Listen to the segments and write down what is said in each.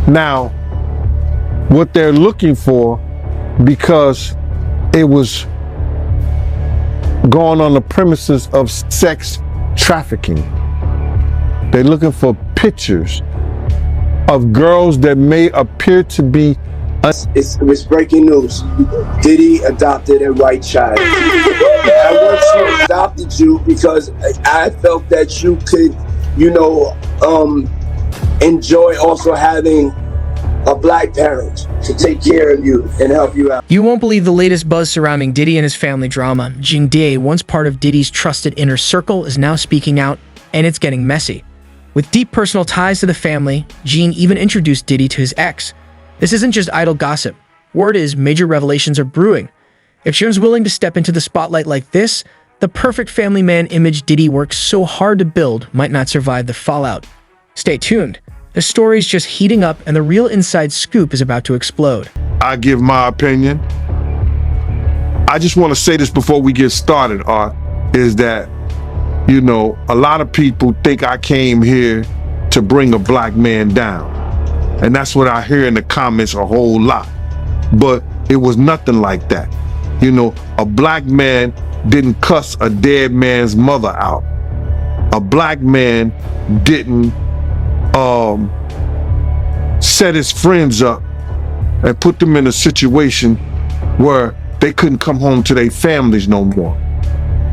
Now, what they're looking for, because it was going on the premises of sex trafficking, they're looking for pictures of girls that may appear to be. It was breaking news. Diddy adopted a white child. I once adopted you because I felt that you could, enjoy also having a black parent to take care of you and help you out. You won't believe the latest buzz surrounding Diddy and his family drama. Jean Day, once part of Diddy's trusted inner circle, is now speaking out, and it's getting messy. With deep personal ties to the family, Jean even introduced Diddy to his ex. This isn't just idle gossip. Word is major revelations are brewing. If Jean's willing to step into the spotlight like this, the perfect family man image Diddy worked so hard to build might not survive the fallout. Stay tuned. The story's just heating up and the real inside scoop is about to explode. I give my opinion. I just want to say this before we get started, Art, is that, a lot of people think I came here to bring a black man down. And that's what I hear in the comments a whole lot. But it was nothing like that. A black man didn't cuss a dead man's mother out. A black man didn't set his friends up and put them in a situation where they couldn't come home to their families no more.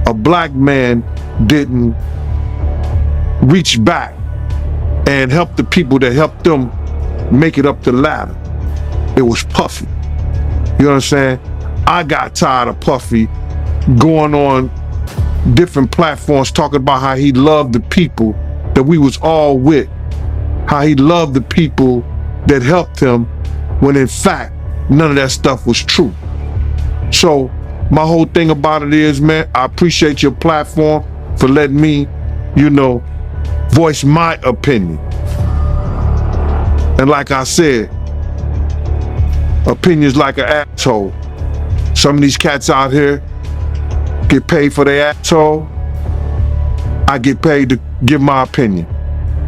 A black man didn't reach back and help the people that helped them make it up the ladder. It was Puffy. You know what I'm saying? I got tired of Puffy going on different platforms talking about how he loved the people that we was all with, how he loved the people that helped him, when in fact none of that stuff was true. So my whole thing about it is, man, I appreciate your platform for letting me, voice my opinion. And like I said, opinions like an asshole. Some of these cats out here get paid for their asshole. I get paid to give my opinion.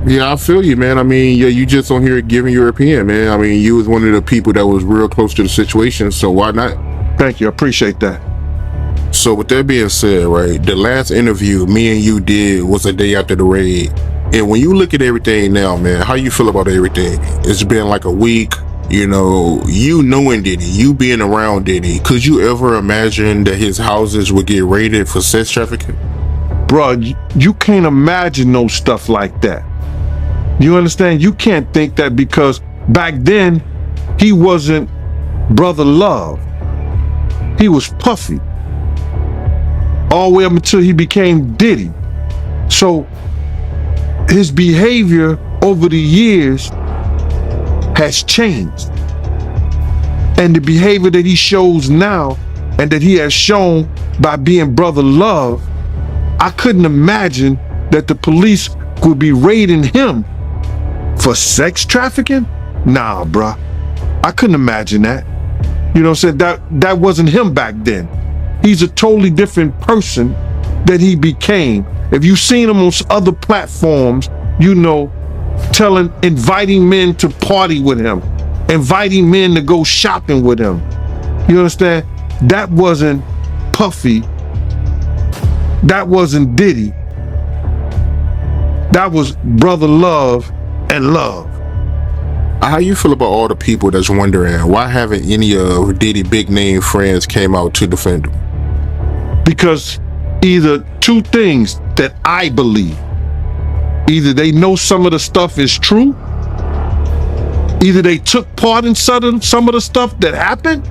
Yeah, I feel you, man. I mean, yeah, you just on here giving your opinion, man. I mean, you was one of the people that was real close to the situation, so why not? Thank you, I appreciate that. So with that being said, right, the last interview me and you did was a day after the raid. And when you look at everything now, man, how you feel about everything? It's been like a week, you knowing Diddy, you being around Diddy. Could you ever imagine that his houses would get raided for sex trafficking? Bruh, you can't imagine no stuff like that. You understand? You can't think that, because back then he wasn't Brother Love. He was Puffy. All the way up until he became Diddy. So his behavior over the years has changed. And the behavior that he shows now, and that he has shown by being Brother Love, I couldn't imagine that the police would be raiding him for sex trafficking? Nah, bruh. I couldn't imagine that. You know what I'm saying? That wasn't him back then. He's a totally different person that he became. If you've seen him on other platforms, inviting men to party with him, inviting men to go shopping with him. You understand? That wasn't Puffy. That wasn't Diddy. That was Brother Love and Love. How you feel about all the people that's wondering why haven't any of Diddy big name friends came out to defend him? Because either two things that I believe. Either they know some of the stuff is true, either they took part in some of the stuff that happened,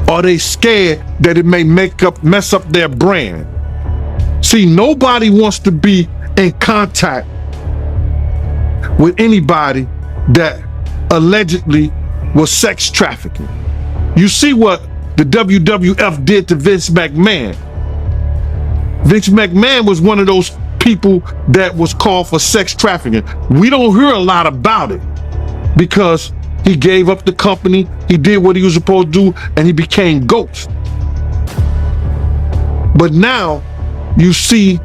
or they scared that it may mess up their brand. See, nobody wants to be in contact with anybody that allegedly was sex trafficking. You see what the WWF did to Vince McMahon. Vince McMahon was one of those people that was called for sex trafficking. We don't hear a lot about it because he gave up the company, he did what he was supposed to do, and he became Ghost. But now you see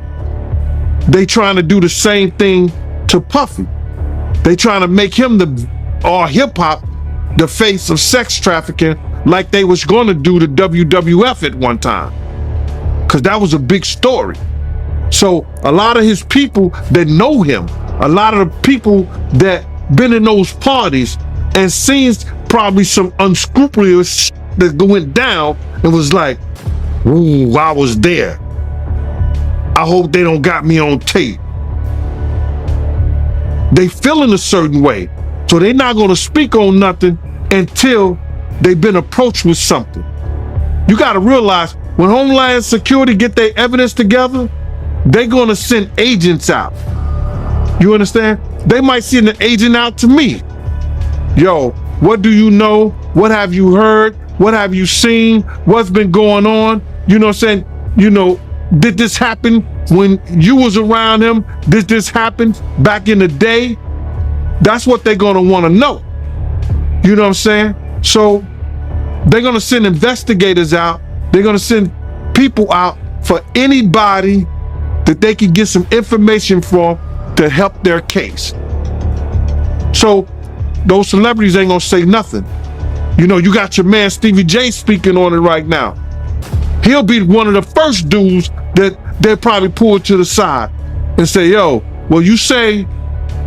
they trying to do the same thing to Puffy. They trying to make him all hip hop the face of sex trafficking, like they was going to do the WWF at one time, because that was a big story. So a lot of his people that know him, a lot of the people that been in those parties and seen probably some unscrupulous that went down and was like, ooh, I was there. I hope they don't got me on tape. They feeling a certain way, so they're not gonna speak on nothing until they've been approached with something. You gotta realize, when Homeland Security get their evidence together, they're gonna send agents out. You understand? They might send an agent out to me. Yo, what do you know? What have you heard? What have you seen? What's been going on? You know what I'm saying? You know, did this happen when you was around him? Did this happen back in the day? That's what they're gonna wanna know. You know what I'm saying? So they're gonna send investigators out. They're gonna send people out for anybody that they can get some information from to help their case. So those celebrities ain't gonna say nothing. You know, you got your man Stevie J speaking on it right now. He'll be one of the first dudes that they'll probably pull to the side and say, yo, well, you say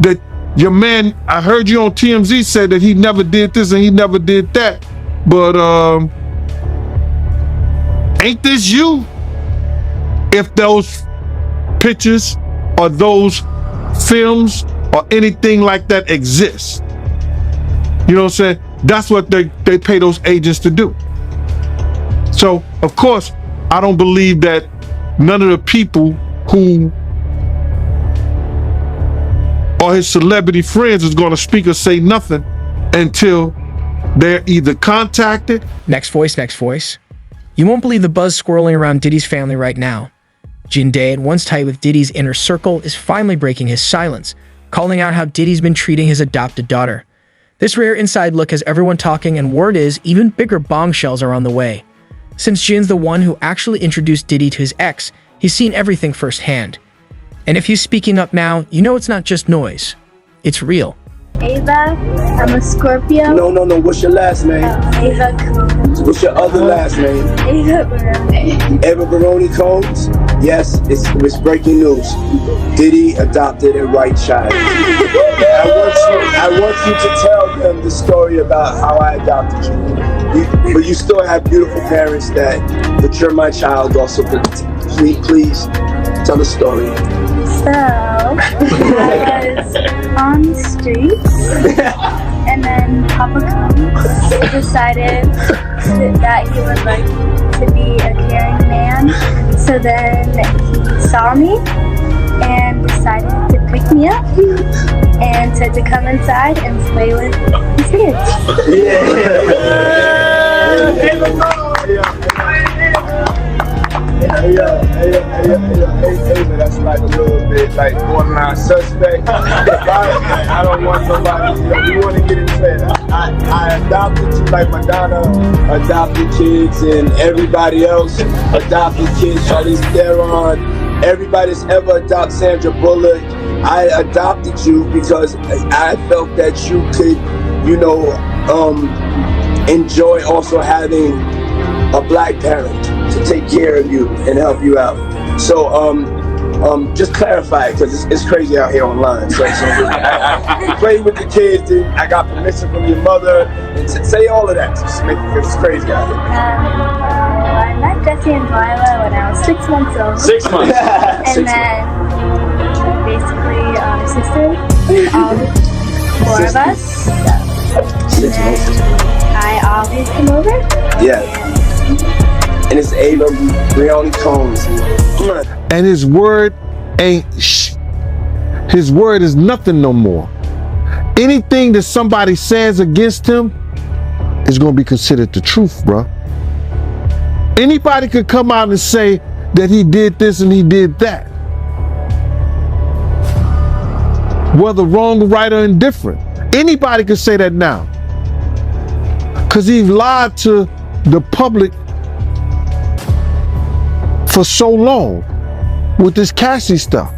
that your man, I heard you on TMZ say that he never did this and he never did that, but ain't this you? If those pictures or those films or anything like that exists, you know what I'm saying? That's what they pay those agents to do. So, of course, I don't believe that none of the people who are his celebrity friends is going to speak or say nothing until they're either contacted. Next voice. You won't believe the buzz swirling around Diddy's family right now. Jinde, once tight with Diddy's inner circle, is finally breaking his silence, calling out how Diddy's been treating his adopted daughter. This rare inside look has everyone talking, and word is even bigger bombshells are on the way. Since Jin's the one who actually introduced Diddy to his ex, he's seen everything firsthand. And if he's speaking up now, you know it's not just noise. It's real. Ava, I'm a Scorpio. No. What's your last name? Ava Combs. What's your other last name? Ava Barone. Eva Barone Combs? Yes, it's breaking news. Diddy adopted a white child. I want you to tell them the story about how I adopted you. But you still have beautiful parents but you're my child also. Please tell the story. So, I was on the streets, and then Papa Combs decided that he would like to be a caring man. So then he saw me and decided to pick me up and said to come inside and play with his kids. Hey, that's like a little bit like borderline suspect. I don't want nobody, we want to get into it. I adopted you like Madonna adopted kids and everybody else adopted kids. Charlize Theron, everybody that's ever adopted Sandra Bullock. I adopted you because I felt that you could, enjoy also having a black parent to take care of you and help you out. So just clarify it, because it's crazy out here online. So I played with the kids, and I got permission from your mother, and say all of that. Just make it, it's crazy out here. I met Jesse and Delilah when I was 6 months old. 6 months. And then basically sisters, all 4 of us. Six And months. then I always come over. Yeah. And it's Ava Barone Combs. And his word ain't his word is nothing no more. Anything that somebody says against him is going to be considered the truth, bro. Anybody could come out and say that he did this and he did that, whether wrong, right, or indifferent. Anybody could say that now, because he's lied to the public for so long with this Cassie stuff.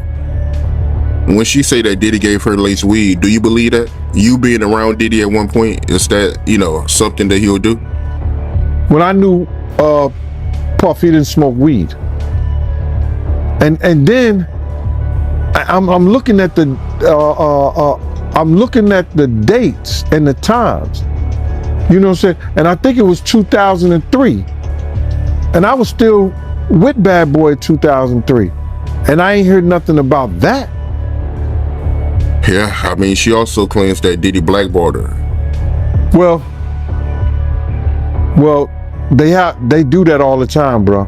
When she say that Diddy gave her lace weed, do you believe that? You being around Diddy at one point, is that, you know, something that he'll do? When I knew Puff, he didn't smoke weed. And then I'm looking at the dates and the times. You know what I'm saying? And I think it was 2003. And I was still with Bad Boy in 2003. And I ain't heard nothing about that. Yeah, I mean, she also claims that Diddy blackballed her. Well, they do that all the time, bro.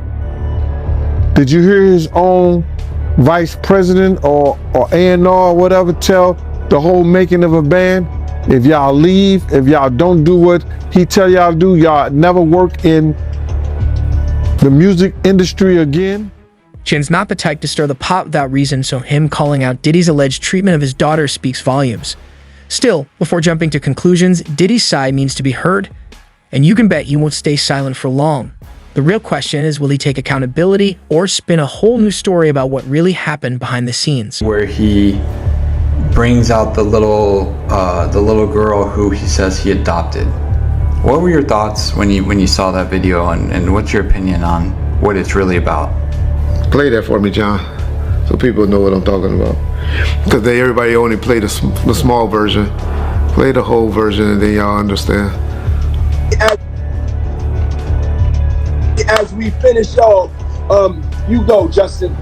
Did you hear his own vice president or A&R or whatever tell the whole making of a band, if y'all leave, if y'all don't do what he tell y'all to do, y'all never work in the music industry again? Chin's not the type to stir the pot without reason, so him calling out Diddy's alleged treatment of his daughter speaks volumes. Still, before jumping to conclusions, Diddy's side needs to be heard, and you can bet he won't stay silent for long. The real question is, will he take accountability or spin a whole new story about what really happened behind the scenes? Where he brings out the little girl who he says he adopted. What were your thoughts when you saw that video, and what's your opinion on what it's really about? Play that for me, John, so people know what I'm talking about. Because everybody only played the small version. Play the whole version and then y'all understand. As we finish off, you go, Justin.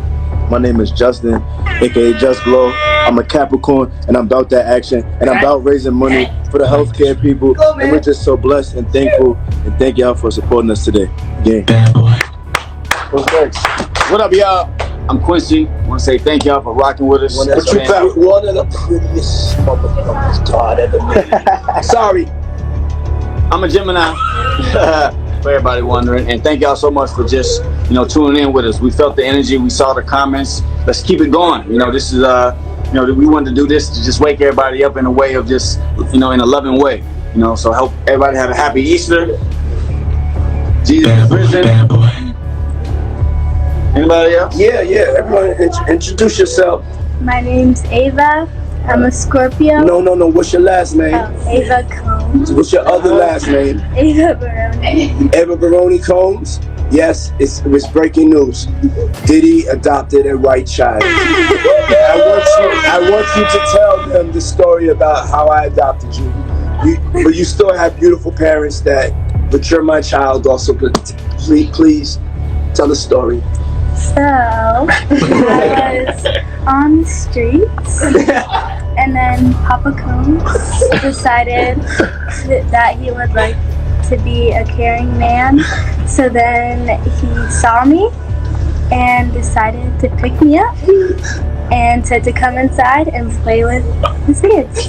My name is Justin, aka Just Glow. I'm a Capricorn, and I'm about that action, and I'm about raising money for the healthcare people. And we're just so blessed and thankful, and thank y'all for supporting us today. Yeah. What's next? What up, y'all? I'm Quincy. I want to say thank y'all for rocking with us. One of the prettiest motherfuckers God ever made. Sorry. I'm a Gemini. For everybody wondering. And thank y'all so much for just, tuning in with us. We felt the energy. We saw the comments. Let's keep it going. This is, we wanted to do this to just wake everybody up in a way of just, in a loving way. So help everybody have a happy Easter. Jesus is risen. Anybody else? Yeah. Everyone, introduce yourself. My name's Ava. I'm a Scorpio. No. What's your last name? Ava Combs. What's your other last name? Ava Baroni. Eva Baroni Combs. Yes, it was breaking news. Diddy adopted a white child. I want you to tell them the story about how I adopted you. But you still have beautiful parents but you're my child also. But please tell the story. So, I was on the streets, and then Papa Combs decided that he would like to be a caring man. So then he saw me and decided to pick me up and said to come inside and play with his kids.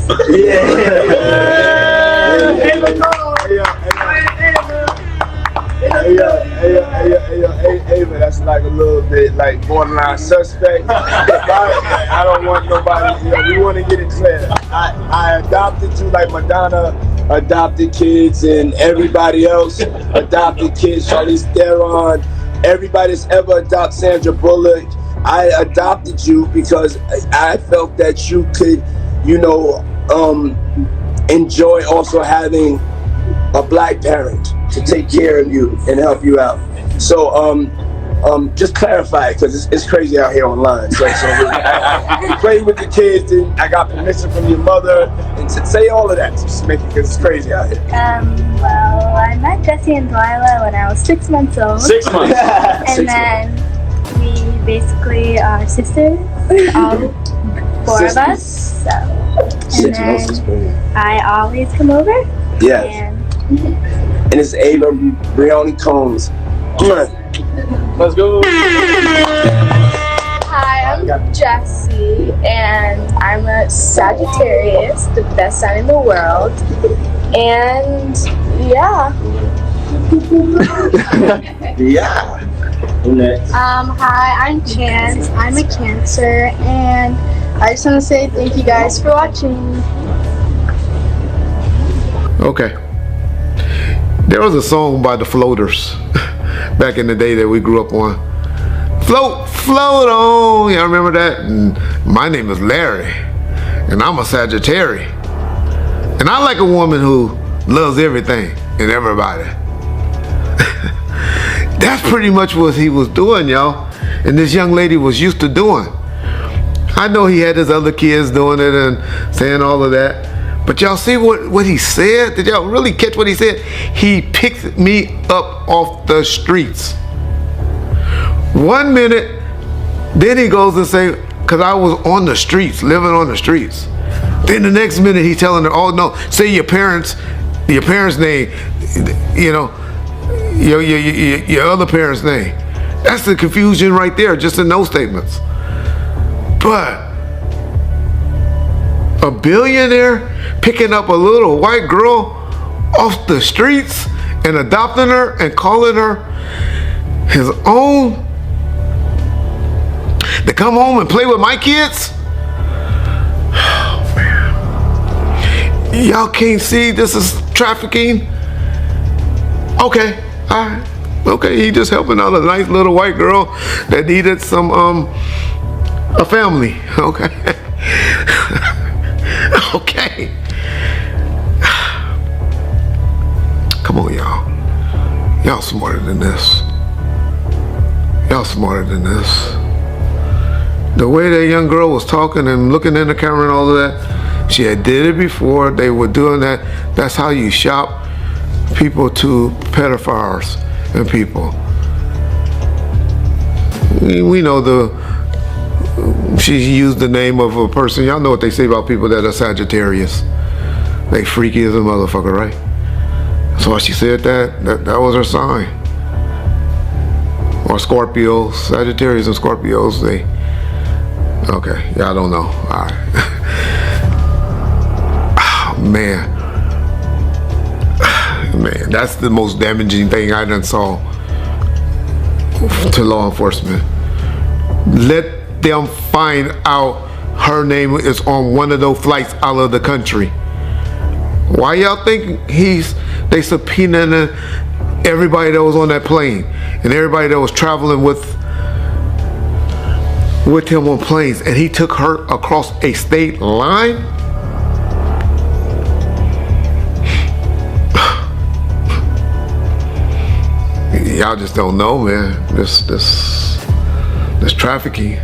Ava, that's like a little bit like borderline suspect. I don't want nobody, we want to get it clear. I adopted you like Madonna adopted kids and everybody else adopted kids, Charlize Theron, everybody that's ever adopted Sandra Bullock. I adopted you because I felt that you could, enjoy also having a black parent to take care of you and help you out. So just clarify it, because it's crazy out here online. So I played with the kids, and I got permission from your mother, and say all of that, just make it, because it's crazy out here. Well, I met Jesse and Delilah when I was 6 months old. 6 months. And then we basically are sisters, all 4 of us. So, and 6 months is crazy. I always come over. Yes. And it's Ava Brioni Combs. Let's go. Hi, I'm Jessie, and I'm a Sagittarius, the best sign in the world. And yeah. Yeah. Hi, I'm Chance. I'm a Cancer, and I just want to say thank you guys for watching. Okay. There was a song by the Floaters back in the day that we grew up on. float on. Y'all remember that? And my name is Larry, and I'm a Sagittarius. And I like a woman who loves everything and everybody. That's pretty much what he was doing, y'all. And this young lady was used to doing. I know he had his other kids doing it and saying all of that. But y'all see what he said? Did y'all really catch what he said? He picked me up off the streets. 1 minute, then he goes and say, because I was on the streets, living on the streets. Then the next minute he's telling her, oh no, say your parents' name, you know, your other parents' name. That's the confusion right there, just in those statements. But a billionaire picking up a little white girl off the streets and adopting her and calling her his own to come home and play with my kids? Oh, man. Y'all can't see this is trafficking? Okay, all right. Okay, he just helping out a nice little white girl that needed some, a family. Okay. Okay. Come on, y'all. Y'all smarter than this. Y'all smarter than this. The way that young girl was talking and looking in the camera and all of that, she had did it before. They were doing that. That's how you shop people to pedophiles and people. We know she used the name of a person. Y'all know what they say about people that are Sagittarius. They freaky as a motherfucker, right? That's why she said that was her sign. Or Scorpios, Sagittarius and Scorpios, okay, y'all don't know. All right. Oh, man, that's the most damaging thing I done saw to law enforcement. Let them find out her name is on one of those flights out of the country. Why y'all think they subpoenaed everybody that was on that plane and everybody that was traveling with him on planes, and he took her across a state line? Y'all just don't know, man. This trafficking,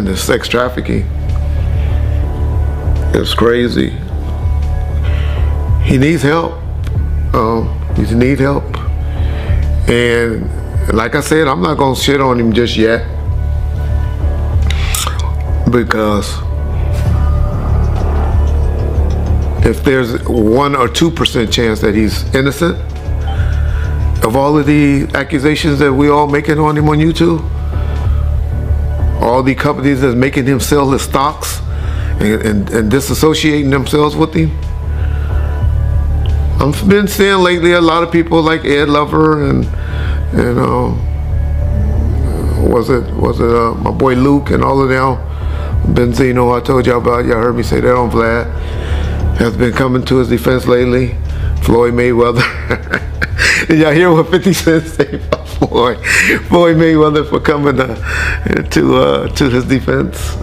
this sex trafficking, it's crazy. He needs help. He needs help. And like I said, I'm not gonna shit on him just yet, because if there's 1 or 2% chance that he's innocent of all of the accusations that we all making on him on YouTube, all the companies that's making him sell his stocks and disassociating themselves with him. I've been seeing lately a lot of people like Ed Lover and was it my boy Luke and all of them. Benzino, I told y'all about, y'all heard me say that on Vlad, has been coming to his defense lately. Floyd Mayweather. Did y'all hear what 50 Cent said about Floyd Mayweather for coming to his defense?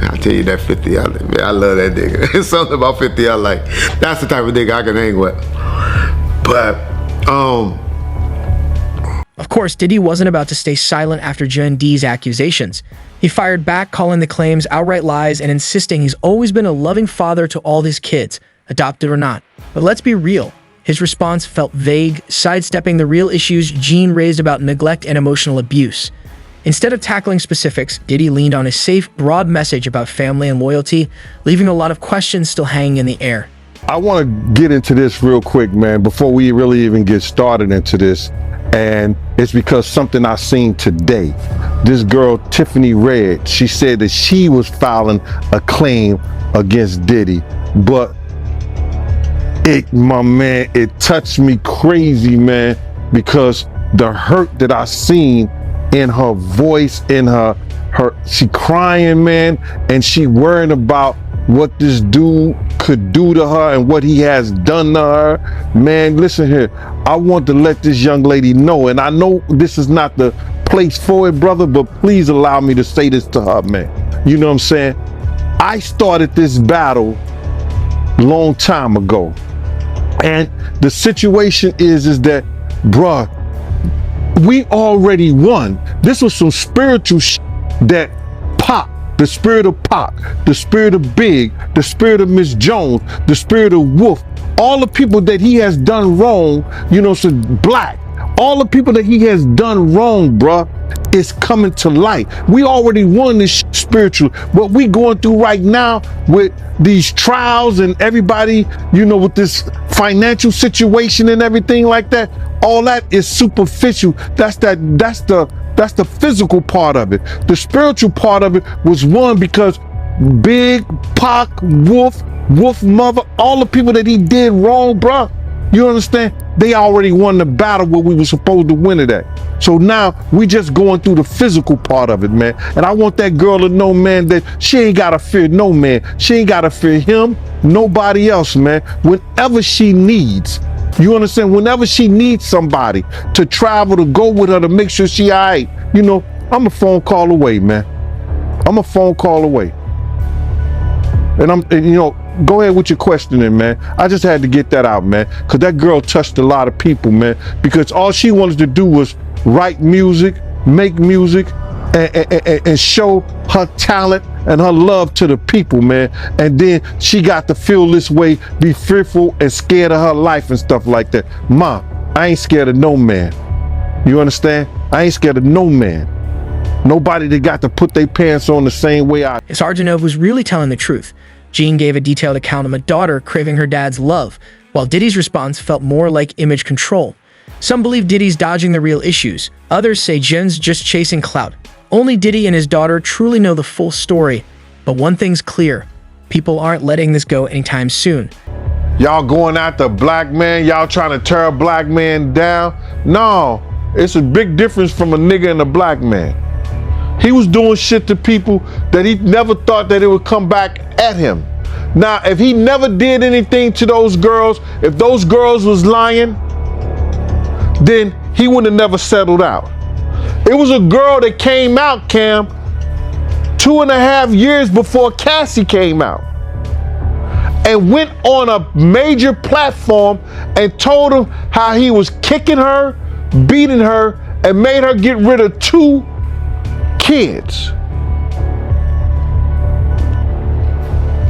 I'll tell you that 50, I love that nigga. There's something about 50 I like. That's the type of nigga I can hang with. But, Of course, Diddy wasn't about to stay silent after Jen D's accusations. He fired back, calling the claims outright lies and insisting he's always been a loving father to all his kids, adopted or not. But let's be real. His response felt vague, sidestepping the real issues Gene raised about neglect and emotional abuse. Instead of tackling specifics, Diddy leaned on a safe, broad message about family and loyalty, leaving a lot of questions still hanging in the air. I want to get into this real quick, man, before we really even get started into this. And it's because something I seen today. This girl, Tiffany Red, she said that she was filing a claim against Diddy, but it touched me crazy, man, because the hurt that I seen in her voice, in her she crying, man, and she worrying about what this dude could do to her and what he has done to her. Man, listen here, I want to let this young lady know, and I know this is not the place for it, brother, but please allow me to say this to her, man. You know what I'm saying? I started this battle long time ago. And the situation is that, bruh, we already won. This was some spiritual that Pac, the spirit of Pac, the spirit of Big, the spirit of Miss Jones, the spirit of Wolf, all the people that he has done wrong, you know, so Black, all the people that he has done wrong, bruh, is coming to light. We already won this spiritual. What we going through right now with these trials and everybody, you know, with this financial situation and everything like that, all that is superficial. That's the physical part of it. The spiritual part of it was won because Big, Pac, Wolf Mother, all the people that he did wrong, bruh, you understand? They already won the battle where we were supposed to win it at. So now we just going through the physical part of it, man. And I want that girl to know, man, that she ain't gotta fear no man. She ain't gotta fear him, nobody else, man. Whenever she needs, you understand? Whenever she needs somebody to travel, to go with her, to make sure she all right, you know, I'm a phone call away, man. I'm a phone call away. And you know, go ahead with your questioning, man. I just had to get that out, man, because that girl touched a lot of people, man, because all she wanted to do was write music, make music, and show her talent and her love to the people, man. And then she got to feel this way, be fearful and scared of her life and stuff like that. Ma, I ain't scared of no man. You understand? I ain't scared of no man. Nobody that got to put their pants on the same way I. Sarjanov was really telling the truth. Jean gave a detailed account of a daughter craving her dad's love, while Diddy's response felt more like image control. Some believe Diddy's dodging the real issues. Others say Jen's just chasing clout. Only Diddy and his daughter truly know the full story. But one thing's clear. People aren't letting this go anytime soon. Y'all going after a black man? Y'all trying to tear a black man down? No, it's a big difference from a nigga and a black man. He was doing shit to people that he never thought that it would come back at him. Now, if he never did anything to those girls, if those girls was lying, then he would have never settled out. It was a girl that came out, Cam, 2.5 years before Cassie came out, and went on a major platform and told him how he was kicking her, beating her, and made her get rid of 2 kids.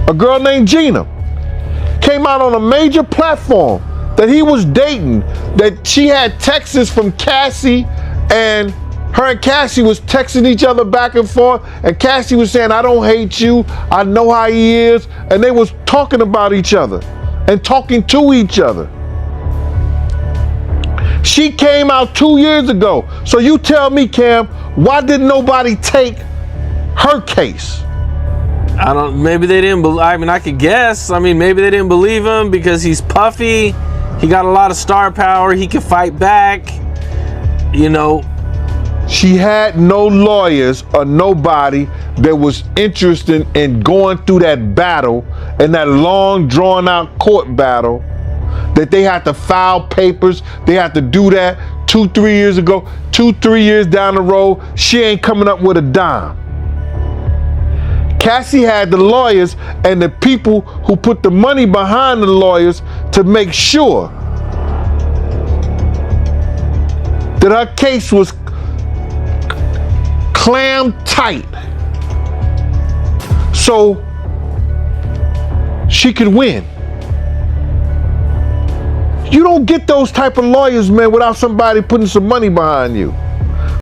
A girl named Gina came out on a major platform that he was dating, that she had texts from Cassie, and her and Cassie was texting each other back and forth, and Cassie was saying, I don't hate you, I know how he is, and they was talking about each other and talking to each other. She came out 2 years ago. So you tell me, Cam, why didn't nobody take her case? Maybe they didn't believe, I mean, I could guess. I mean, maybe they didn't believe him because he's puffy. He got a lot of star power. He can fight back, you know. She had no lawyers or nobody that was interested in going through that battle and that long drawn out court battle, that they had to file papers. They had to do that 2-3 years ago. 2-3 years down the road, she ain't coming up with a dime. Cassie had the lawyers and the people who put the money behind the lawyers to make sure that her case was clam tight so she could win. You don't get those type of lawyers, man, without somebody putting some money behind you.